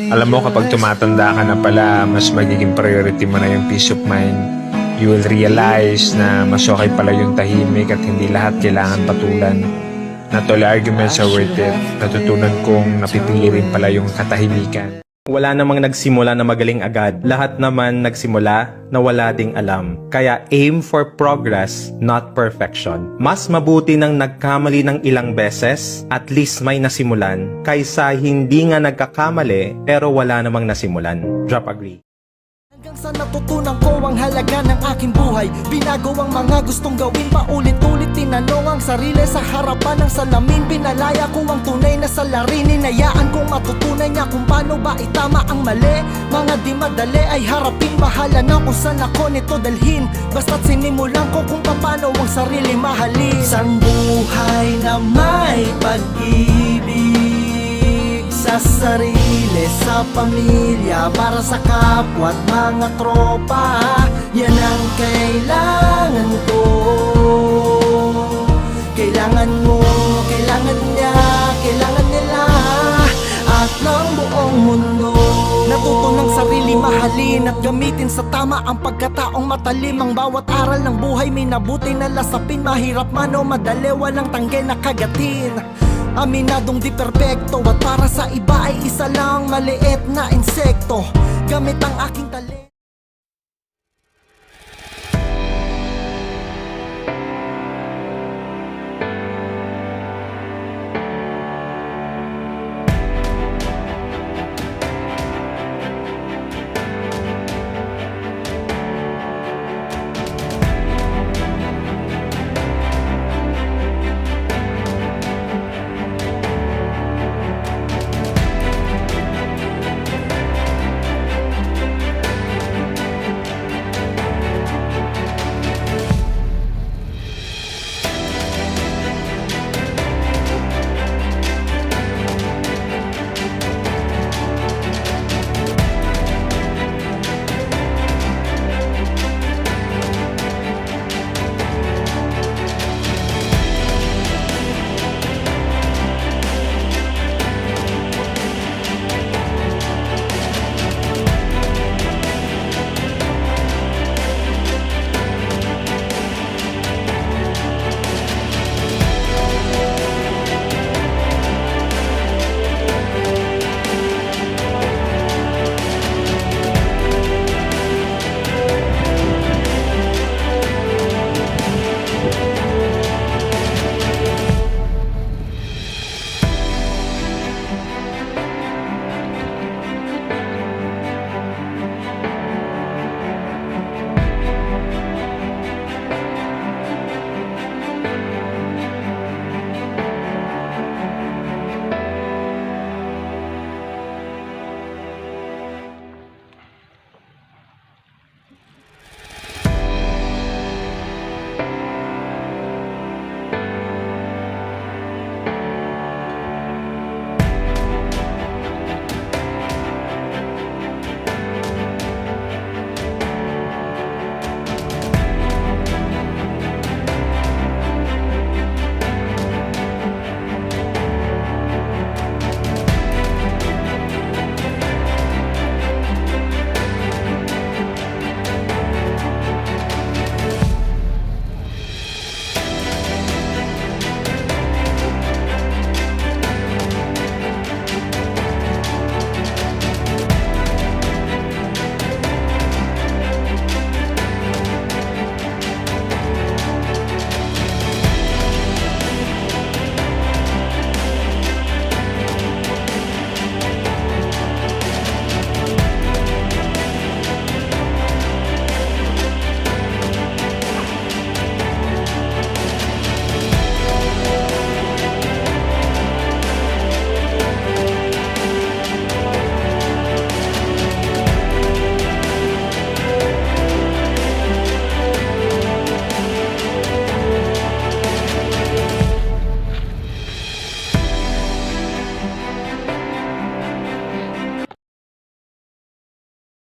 Alam mo, kapag tumatanda ka na pala, mas magiging priority mo na yung peace of mind. You will realize na mas okay pala yung tahimik at hindi lahat kailangan patulan. Not all arguments are worth it. Natutunan kong napipili rin pala yung katahimikan. Wala namang nagsimula na magaling agad. Lahat naman nagsimula na wala ding alam. Kaya aim for progress, not perfection. Mas mabuti nang nagkamali ng ilang beses, at least may nasimulan, kaysa hindi nga nagkakamali pero wala namang nasimulan. Drop agree. Hanggang sa natutunan ko ang halaga ng aking buhay. Binago ang mga gustong gawin, paulit-ulit tinanong ang sarili sa harapan ng salamin. Pinalaya ko ang tunay na salarin, hinayaan kong matutunan niya kung paano ba itama ang mali. Mga di madali ay harapin, bahala na kung saan ako nito dalhin. Basta't sinimulan ko kung paano ang sarili mahalin. Isang buhay na may pag-ibig sa sarili, sa pamilya, para sa kapwa at mga tropa. Yan ang kailangan ko. Kailangan mo, kailangan niya, kailangan nila, at ng buong mundo. Natuto ng sarili mahalin at gamitin sa tama ang pagkataong matalim. Ang bawat aral ng buhay may nabuti na lasapin. Mahirap man o madali, walang tangge na kagatin. Aminadong di perpekto, at para sa iba ay isa lang maliit na insekto. Gamit ang aking talento.